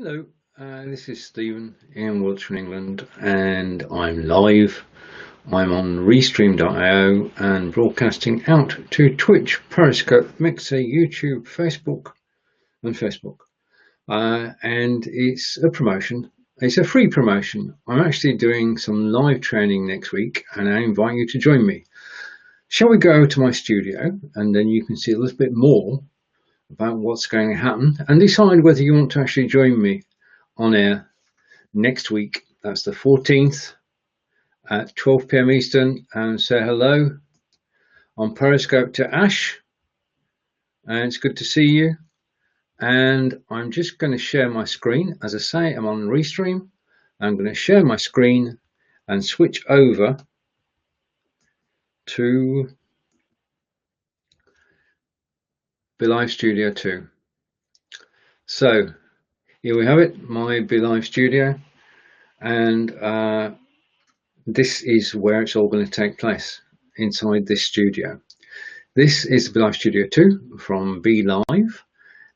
Hello, this is Stephen in Wiltshire, England, and I'm live. I'm on Restream.io and broadcasting out to Twitch, Periscope, Mixer, YouTube, Facebook, and Facebook. And it's a promotion. It's a free promotion. I'm actually doing some live training next week, and I invite you to join me. Shall we go to my studio, and then you can see a little bit more about what's going to happen, and decide whether you want to actually join me on air next week. That's the 14th at 12 p.m. Eastern, and say hello on Periscope to Ash. And it's good to see you. And I'm just going to share my screen. As I say, I'm on Restream. I'm going to share my screen and switch over to BeLive Studio 2. So here we have it, my BeLive Studio. And this is where it's all going to take place, inside this studio. This is BeLive Studio 2 from BeLive,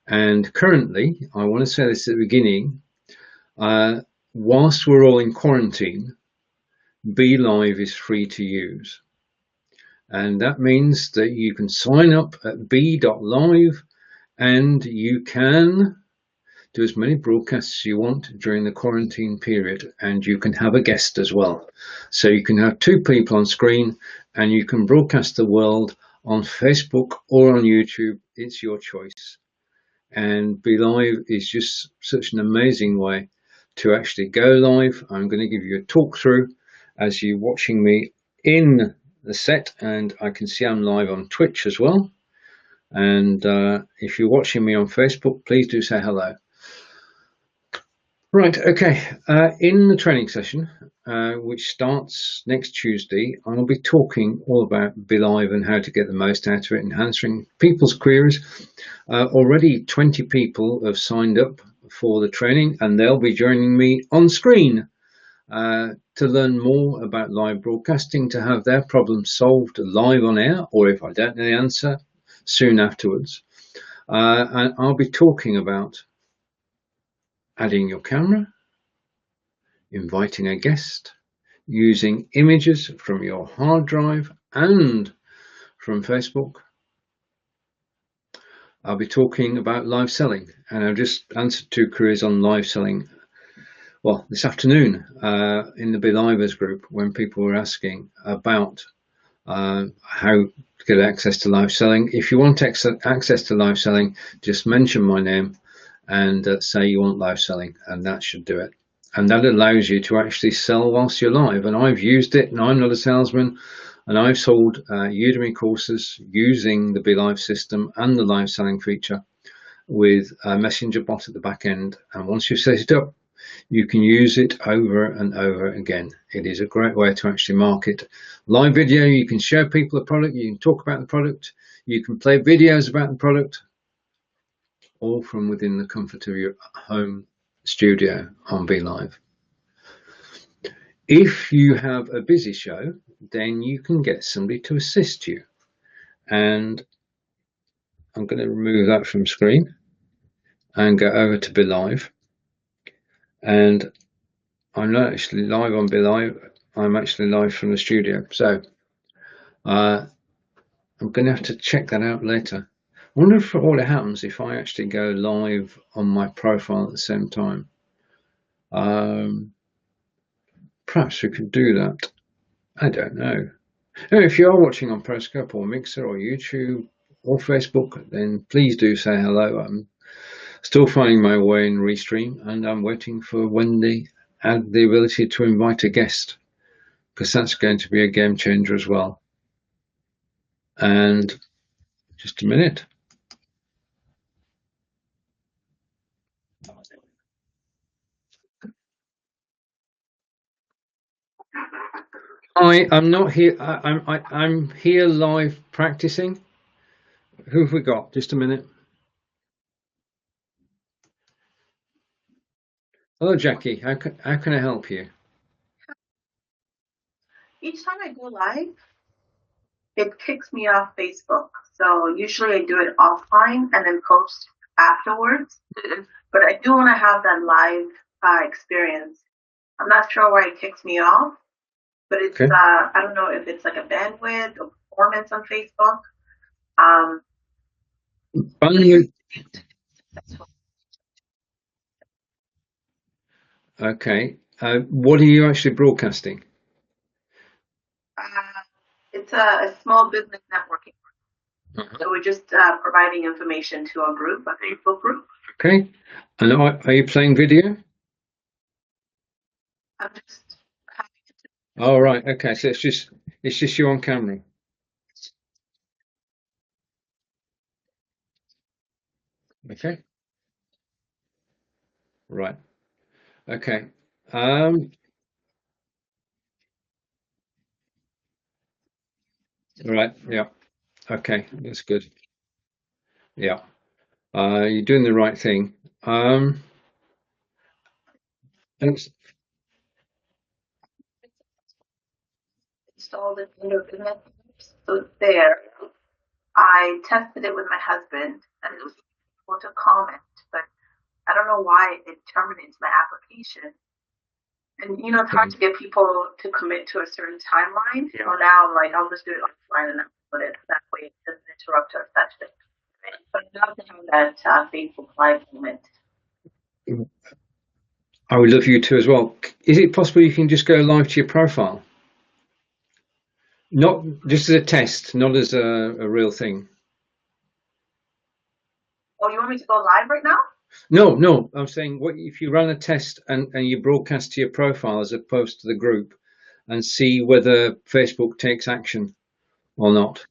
and currently, I want to say this at the beginning, whilst we're all in quarantine, BeLive is free to use. And that means that you can sign up at b.live and you can do as many broadcasts as you want during the quarantine period, and you can have a guest as well. So you can have two people on screen and you can broadcast the world on Facebook or on YouTube. It's your choice. And BeLive is just such an amazing way to actually go live. I'm going to give you a talk through as you're watching me in the set, and I can see I'm live on Twitch as well. And if you're watching me on Facebook, please do say hello. Right, okay. In the training session, which starts next Tuesday, I'll be talking all about BeLive and how to get the most out of it and answering people's queries. Already 20 people have signed up for the training, and they'll be joining me on screen to learn more about live broadcasting, to have their problem solved live on air, or if I don't know the answer, soon afterwards. And I'll be talking about adding your camera, inviting a guest, using images from your hard drive and from Facebook. I'll be talking about live selling, and I've just answered two queries on live selling. Well, this afternoon in the BeLivers group, when people were asking about how to get access to live selling. If you want access to live selling, just mention my name and say you want live selling, and that should do it. And that allows you to actually sell whilst you're live. And I've used it, and I'm not a salesman, and I've sold Udemy courses using the BeLive system and the live selling feature with a messenger bot at the back end. And once you've set it up, you can use it over and over again. It is a great way to actually market live video. You can show people the product, you can talk about the product, you can play videos about the product, all from within the comfort of your home studio on BeLive. If you have a busy show, then you can get somebody to assist you. And I'm going to remove that from screen and go over to BeLive. And I'm not actually live on BeLive, I'm actually live from the studio. So I'm going to have to check that out later. I wonder if all it happens if I actually go live on my profile at the same time. Perhaps we could do that. I don't know. Now, if you are watching on Periscope or Mixer or YouTube or Facebook, then please do say hello. I'm still finding my way in Restream, and I'm waiting for when they add the ability to invite a guest, because that's going to be a game changer as well. And just a minute. I'm not here. I'm here live practicing. Who have we got? Just a minute. Hello, Jackie. How can I help you? Each time I go live, it kicks me off Facebook. So usually I do it offline and then post afterwards. But I do want to have that live experience. I'm not sure why it kicks me off, but it's Okay. I don't know if it's like a bandwidth or performance on Facebook. Um, Bandwidth. Okay. What are you actually broadcasting? uh, it's a small business networking. So we're just providing information to a group, a Facebook group. Okay. And are you playing video? I'm just Oh, right. Okay. So it's just you on camera. Okay. Right. Okay. Um, right. Yeah. Okay. That's good. Yeah. You're doing the right thing. Thanks. installed it in your business. So it's there. I tested it with my husband and it was able to comment, but I don't know why it terminates my application. And you know, it's hard to get people to commit to a certain timeline. Yeah. So now I'm like, I'll just do it offline and put it that way it doesn't interrupt our session. But I'd love to have that Facebook Live moment. I would love you to as well. Is it possible you can just go live to your profile? Not just as a test, not as a real thing. Oh, you want me to go live right now? No. I'm saying, what if you run a test and you broadcast to your profile as opposed to the group, and see whether Facebook takes action or not?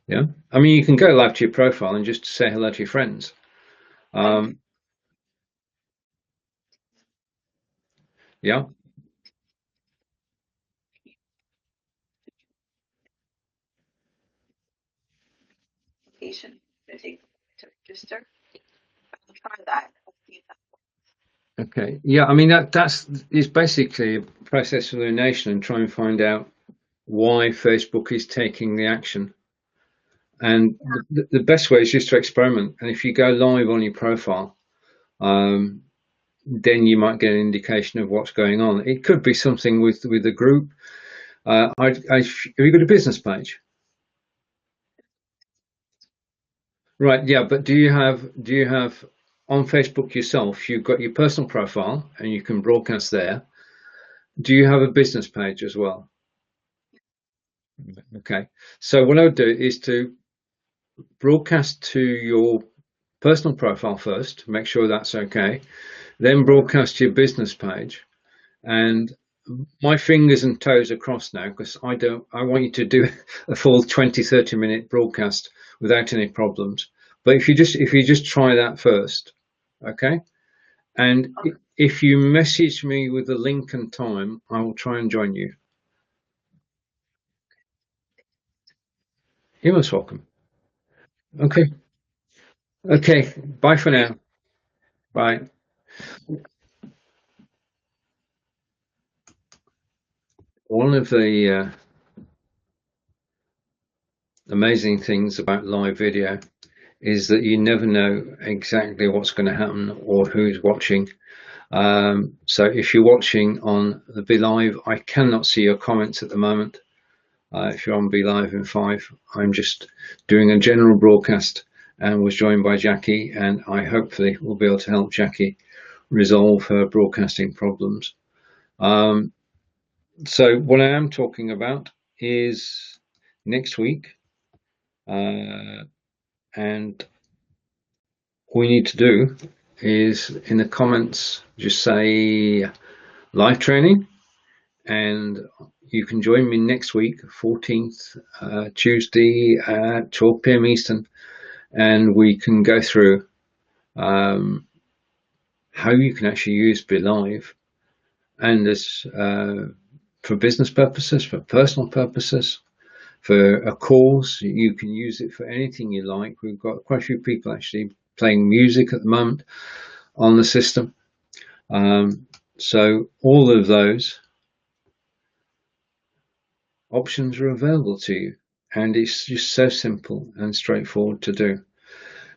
Yeah. I mean, you can go live to your profile and just say hello to your friends. Yeah. Application to take to register. I'll try that. I'll see if that Okay. Yeah. I mean, that's is basically a process of elimination and try and find out why Facebook is taking the action. And the best way is just to experiment. And if you go live on your profile, then you might get an indication of what's going on. It could be something with the group. Have you got a business page? Right. Yeah. But do you have on Facebook yourself? You've got your personal profile and you can broadcast there. Do you have a business page as well? Okay. So what I would do is to broadcast to your personal profile first, make sure that's okay, then broadcast your business page. And my fingers and toes are crossed now because I want you to do a full 20-30 minute broadcast without any problems. But if you just try that first, okay? And if you message me with the link and time, I will try and join you. You're most welcome. Okay. Okay. Bye for now. Bye. One of the amazing things about live video is that you never know exactly what's going to happen or who's watching. So if you're watching on the Be Live, I cannot see your comments at the moment. If you're on Be Live in 5, I'm just doing a general broadcast and was joined by Jackie, and I hopefully will be able to help Jackie resolve her broadcasting problems. So what I am talking about is next week, and all you need to do is in the comments just say live training, and you can join me next week, 14th Tuesday at 12 p.m. Eastern, and we can go through how you can actually use Be Live, and as for business purposes, for personal purposes, for a course. You can use it for anything you like. We've got quite a few people actually playing music at the moment on the system. So all of those options are available to you, and it's just so simple and straightforward to do.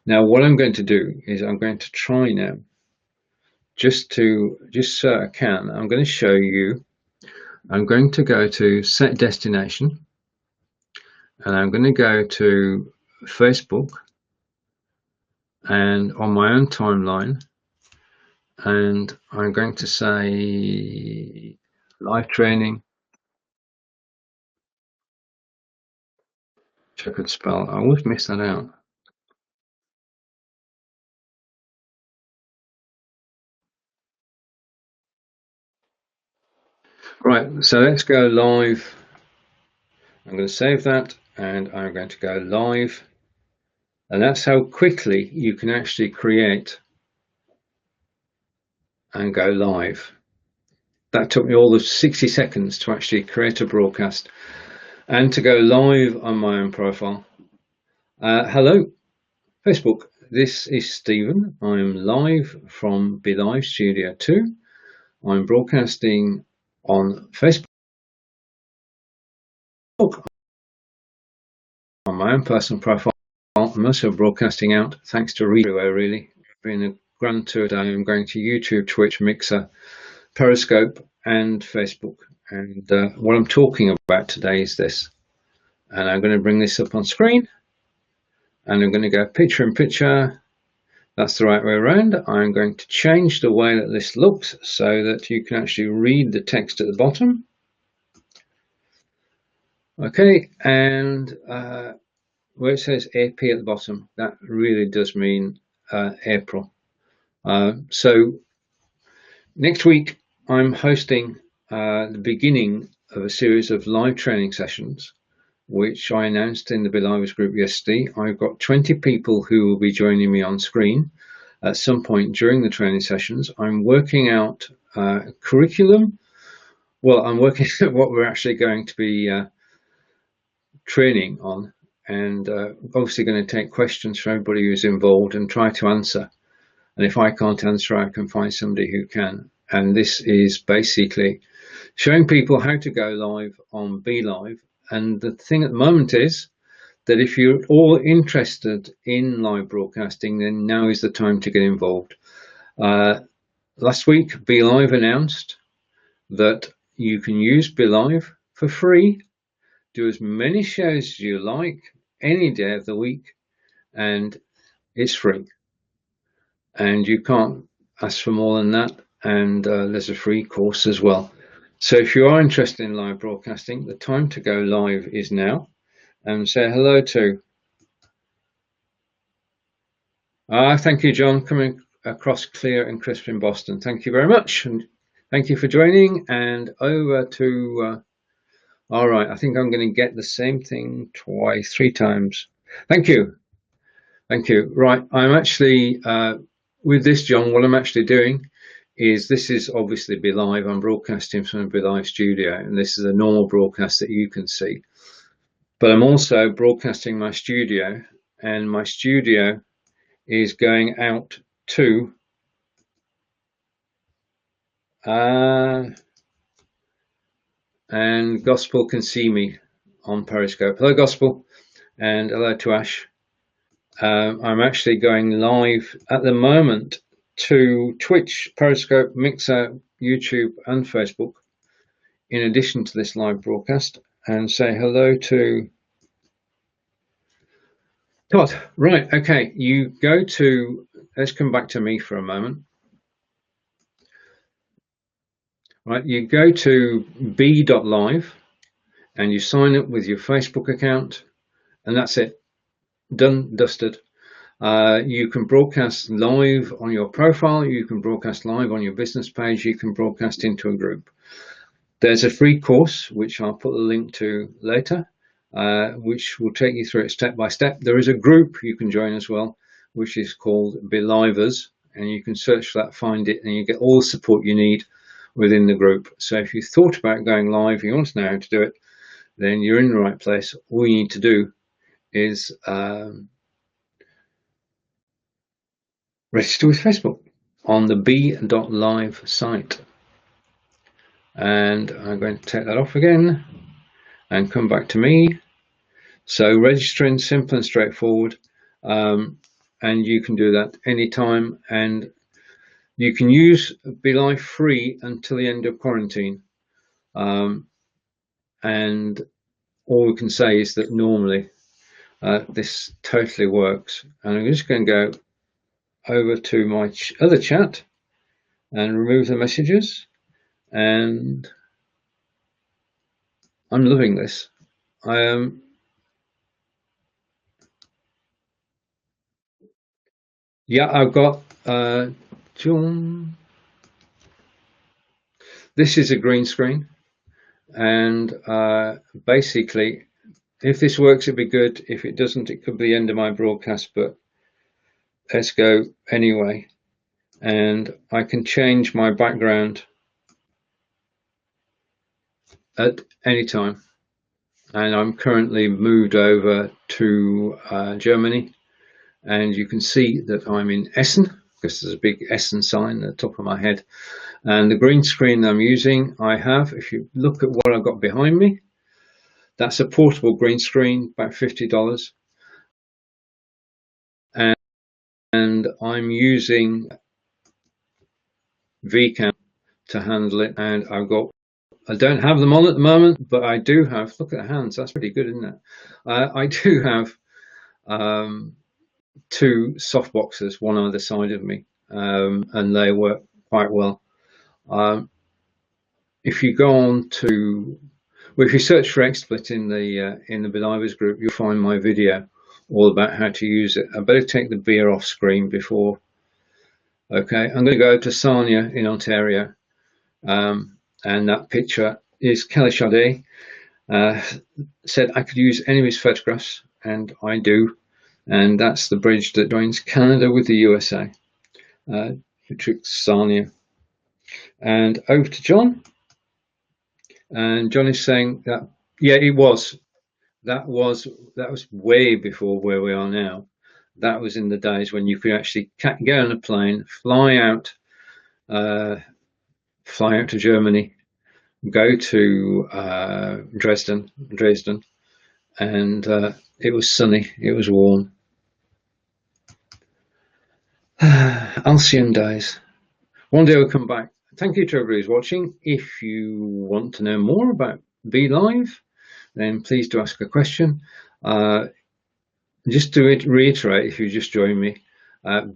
Now, what I'm going to do is I'm going to try now, just so I can, I'm going to show you. I'm going to go to set destination, and I'm going to go to Facebook and on my own timeline, and I'm going to say live training. Which I could spell. I always miss that out. Right, so let's go live. I'm going to save that, and I'm going to go live. And that's how quickly you can actually create and go live. That took me all of 60 seconds to actually create a broadcast and to go live on my own profile. Hello, Facebook. This is Stephen. I'm live from Be Live Studio 2. I'm broadcasting on Facebook on my own personal profile. I'm also broadcasting out thanks to Redo, really. Been a grand tour today. I'm going to YouTube, Twitch, Mixer, Periscope, and Facebook. And what I'm talking about today is this. And I'm going to bring this up on screen. And I'm going to go picture in picture. That's the right way around. I'm going to change the way that this looks so that you can actually read the text at the bottom. Okay, and where it says AP at the bottom, that really does mean April. So next week I'm hosting the beginning of a series of live training sessions, which I announced in the Be Livers group yesterday. I've got 20 people who will be joining me on screen at some point during the training sessions. I'm working out curriculum. Well, I'm working at what we're actually going to be training on, and obviously going to take questions from everybody who's involved and try to answer. And if I can't answer, I can find somebody who can. And this is basically showing people how to go live on Be Live. And the thing at the moment is that if you're all interested in live broadcasting, then now is the time to get involved. Last week, Be Live announced that you can use Be Live for free, do as many shows as you like, any day of the week, and it's free. And you can't ask for more than that. And there's a free course as well. So if you are interested in live broadcasting, the time to go live is now. And say hello to. Thank you, John, coming across clear and crisp in Boston. Thank you very much. And thank you for joining. And over to, all right, I think I'm going to get the same thing three times. Thank you. Thank you. Right, I'm actually, with this, John, what I'm actually doing is this is obviously Be Live. I'm broadcasting from a Be Live studio, and this is a normal broadcast that you can see. But I'm also broadcasting my studio, and my studio is going out to and Gospel can see me on Periscope. Hello, Gospel, and hello to Ash. I'm actually going live at the moment to Twitch, Periscope, Mixer, YouTube, and Facebook, in addition to this live broadcast, and say hello to Todd. Right, okay, you go to, let's come back to me for a moment. Right, you go to be.live and you sign up with your Facebook account, and that's it. Done, dusted. You can broadcast live on your profile, you can broadcast live on your business page, you can broadcast into a group. There's a free course, which I'll put a link to later, which will take you through it step by step. There is a group you can join as well, which is called Be Livers, and you can search for that, find it, and you get all the support you need within the group. So if you thought about going live, you want to know how to do it, then you're in the right place. All you need to do is register with Facebook on the be.live site. And I'm going to take that off again and come back to me. So registering, simple and straightforward. and you can do that anytime, and you can use BeLive free until the end of quarantine. And all we can say is that normally this totally works. And I'm just going to go over to my other chat and remove the messages, and I'm loving this. I am I've got John. This is a green screen, and basically if this works it'd be good. If it doesn't, it could be the end of my broadcast, but let's go anyway. And I can change my background at any time, and I'm currently moved over to Germany, and you can see that I'm in Essen because there's a big Essen sign at the top of my head. And the green screen I'm using, I have, if you look at what I've got behind me, that's a portable green screen, about $50. And I'm using VCam to handle it. And I don't have them on at the moment, but I do have, look at the hands, that's pretty good, isn't it? I do have two softboxes, one either side of me, and they work quite well. If you go on to, well, if you search for XSplit in the Belivers group, you'll find my video all about how to use it. I better take the beer off screen before. Okay, I'm going to go to Sarnia in Ontario, and that picture is Kelly Chaudet. Said I could use any of his photographs, and I do. And that's the bridge that joins Canada with the USA, betwixt Sarnia. And over to John. And John is saying that, yeah, it was. That was way before where we are now. That was in the days when you could actually get on a plane, fly out to Germany, go to Dresden, and it was sunny, it was warm. Halcyon days. One day we'll come back. Thank you to everybody who's watching. If you want to know more about BeLive, then please do ask a question. Just to reiterate, if you just joined me,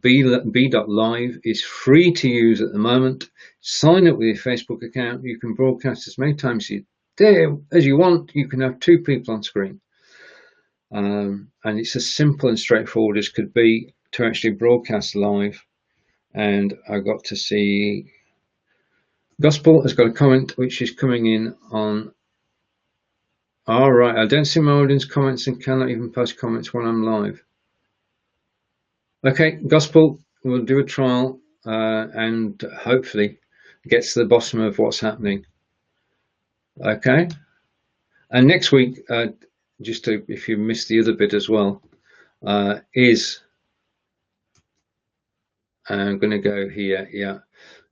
B.live is free to use at the moment. Sign up with your Facebook account. You can broadcast as many times as you want. You can have two people on screen. And it's as simple and straightforward as could be to actually broadcast live. And I got to see Gospel has got a comment which is coming in on. All right, I don't see my audience comments and cannot even post comments when I'm live. Okay, Gospel, we'll do a trial and hopefully get to the bottom of what's happening. Okay, and next week, just to, if you missed the other bit as well, is, I'm going to go here, yeah,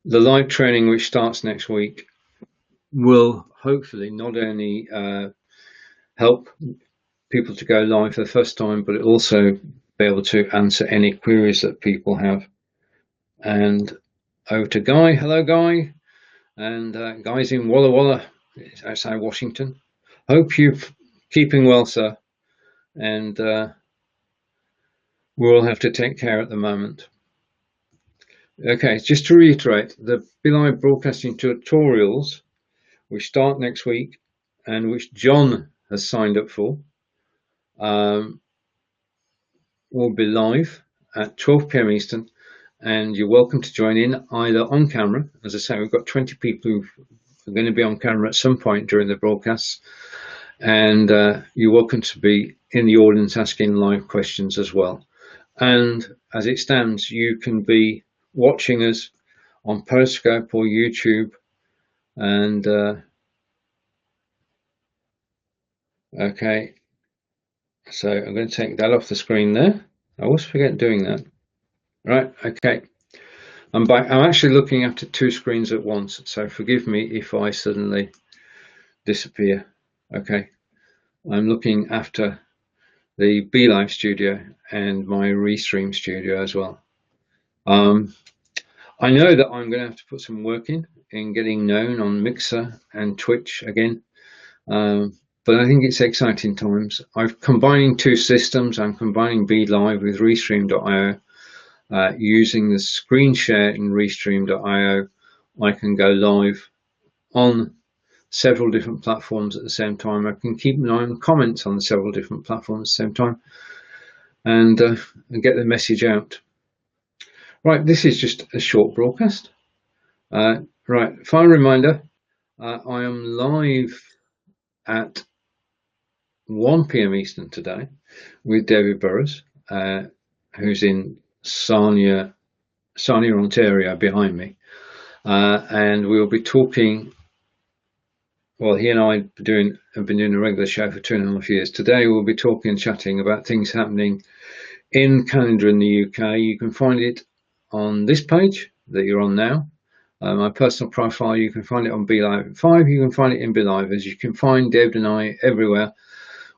the live training which starts next week will hopefully not only help people to go live for the first time, but also be able to answer any queries that people have. And over to Guy. Hello, Guy. And Guy's in Walla Walla, outside Washington. Hope you're keeping well, sir. And we all have to take care at the moment. Okay, just to reiterate, the BeLive broadcasting tutorials, which start next week and which John has signed up for, will be live at 12 p.m. Eastern, and you're welcome to join in either on camera. As I say, we've got 20 people who are going to be on camera at some point during the broadcasts, and you're welcome to be in the audience asking live questions as well. And as it stands, you can be watching us on Periscope or YouTube, and okay, so I'm going to take that off the screen there. I always forget doing that. Right, okay, I'm back. I'm actually looking after two screens at once, so forgive me if I suddenly disappear. Okay, I'm looking after the BeLive studio and my Restream studio as well. I know that I'm going to have to put some work in getting known on Mixer and Twitch again. But I think it's exciting times. I'm combining two systems. I'm combining BeLive with Restream.io. Using the screen share in Restream.io, I can go live on several different platforms at the same time. I can keep an eye on comments on several different platforms at the same time, and get the message out. Right, this is just a short broadcast. Right, final reminder, I am live at 1 p.m. Eastern today with David Burrows, who's in Sarnia, Ontario, behind me. And we'll be talking, well, he and I have been doing a regular show for 2.5 years. Today we'll be talking and chatting about things happening in Canada and the UK. You can find it on this page that you're on now. My personal profile, you can find it on BeLive 5, you can find it in BeLive, as you can find David and I everywhere.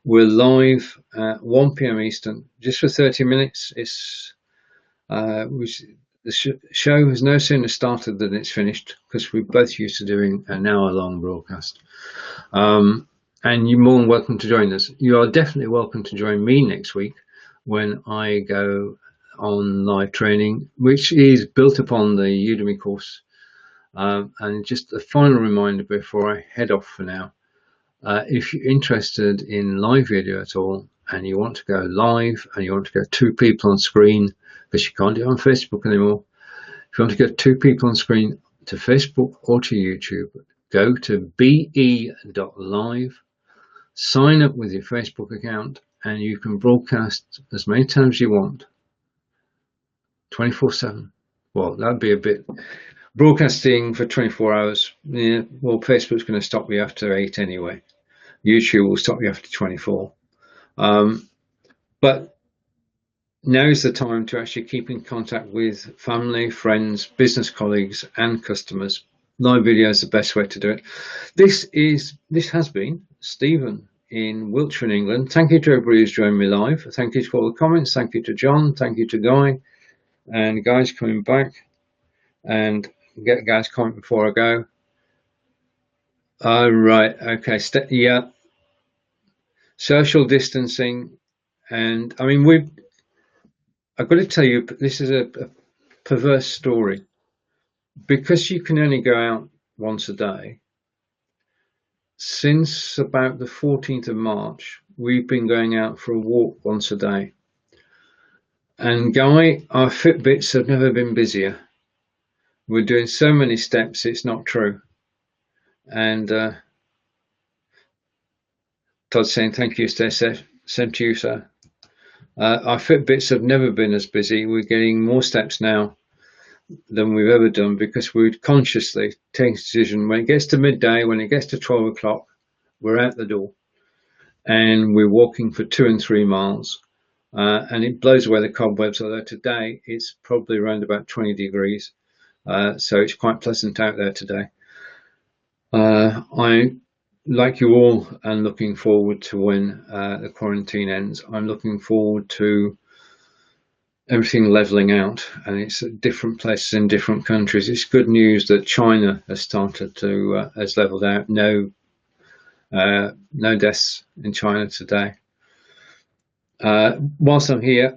We're live at 1 p.m. Eastern, just for 30 minutes. The show has no sooner started than it's finished, because we're both used to doing an hour-long broadcast. And you're more than welcome to join us. You are definitely welcome to join me next week when I go on live training, which is built upon the Udemy course. And just a final reminder before I head off for now, if you're interested in live video at all, and you want to go live, and you want to go 2 people on screen, because you can't do it on Facebook anymore. If you want to go 2 people on screen to Facebook or to YouTube, go to be.live, sign up with your Facebook account, and you can broadcast as many times as you want, 24/7. Well, that'd be a bit... Broadcasting for 24 hours, yeah, well, Facebook's going to stop you after 8 anyway. YouTube will stop you after 24. But now is the time to actually keep in contact with family, friends, business colleagues, and customers. Live video is the best way to do it. This has been Stephen in Wiltshire, in England. Thank you to everybody who's joined me live. Thank you for all the comments. Thank you to John. Thank you to Guy. And Guy's coming back. And get Guy's comment before I go. Right. Okay. Yeah. Social distancing. And I mean, I've got to tell you, this is a perverse story. Because you can only go out once a day, since about the 14th of March, we've been going out for a walk once a day. And Guy, our Fitbits have never been busier. We're doing so many steps, it's not true. And Todd's saying, thank you, stay safe. Same to you, sir. Our Fitbits have never been as busy. We're getting more steps now than we've ever done, because we'd consciously take a decision. When it gets to midday, when it gets to 12 o'clock, we're out the door and we're walking for 2 and 3 miles, and it blows away the cobwebs, although today it's probably around about 20 degrees, so it's quite pleasant out there today. I, like you all, am looking forward to when the quarantine ends. I'm looking forward to everything leveling out, and it's at different places in different countries. It's good news that China has started to has leveled out. No deaths in China today. Whilst I'm here,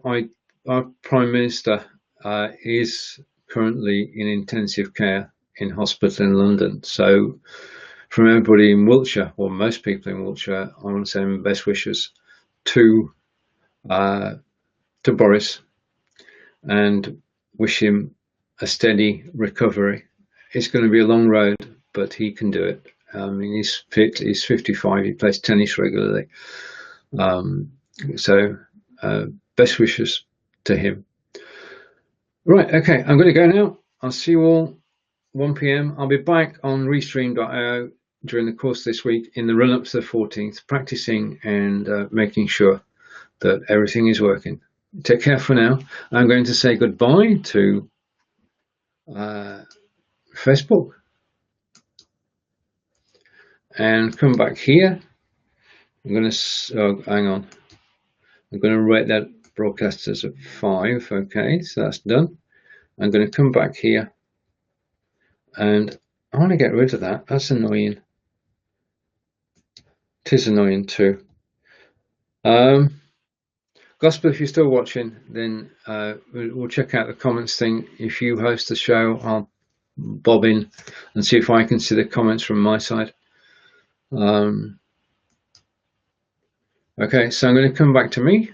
our Prime Minister is currently in intensive care in hospital in London. So from everybody in Wiltshire, or most people in Wiltshire, I want to send best wishes to Boris, and wish him a steady recovery. It's going to be a long road, but he can do it. I mean, he's fit, he's 55, he plays tennis regularly. So best wishes to him. Right, okay, I'm going to go now. I'll see you all 1 p.m. I'll be back on Restream.io during the course of this week in the run-up to the 14th, practicing and making sure that everything is working. Take care for now. I'm going to say goodbye to Facebook and come back here. I'm going to, hang on. I'm going to rate that broadcast as a 5. Okay, so that's done. I'm going to come back here and I want to get rid of that. That's annoying. It is annoying too. Gospel, if you're still watching, then we'll check out the comments thing. If you host the show, I'll bob in and see if I can see the comments from my side. Okay, so I'm going to come back to me.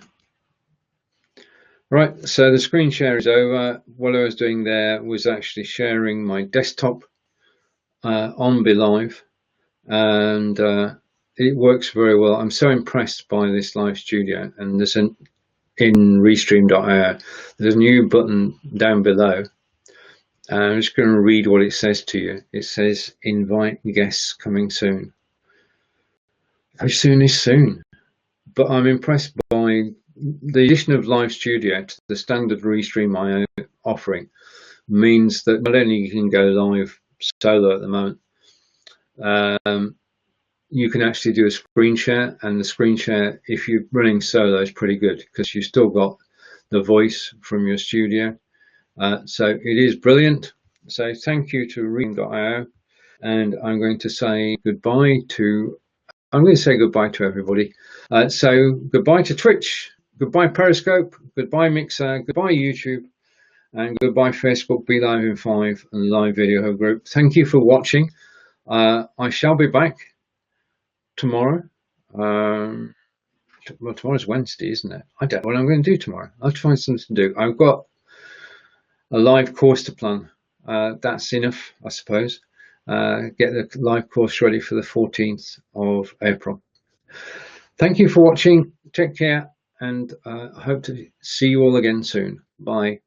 Right, so the screen share is over. What I was doing there was actually sharing my desktop on BeLive, and it works very well. I'm so impressed by this live studio, and there's in Restream.io, there's a new button down below. I'm just going to read what it says to you. It says, invite guests coming soon. How soon is soon? But I'm impressed by the addition of Live Studio to the standard Restream.io offering. Means that not only you can go live solo at the moment, you can actually do a screen share, and the screen share, if you're running solo, is pretty good because you've still got the voice from your studio. So it is brilliant. So thank you to Restream.io, and I'm going to say goodbye to everybody. So goodbye to Twitch, goodbye Periscope, goodbye Mixer, goodbye YouTube, and goodbye Facebook, BeLive in 5, and Live Video Hub Group. Thank you for watching. I shall be back tomorrow. Well, tomorrow's Wednesday, isn't it? I don't know what I'm going to do tomorrow. I'll have to find something to do. I've got a live course to plan. That's enough, I suppose. Get the live course ready for the 14th of April. Thank you for watching. Take care, and I hope to see you all again soon. Bye.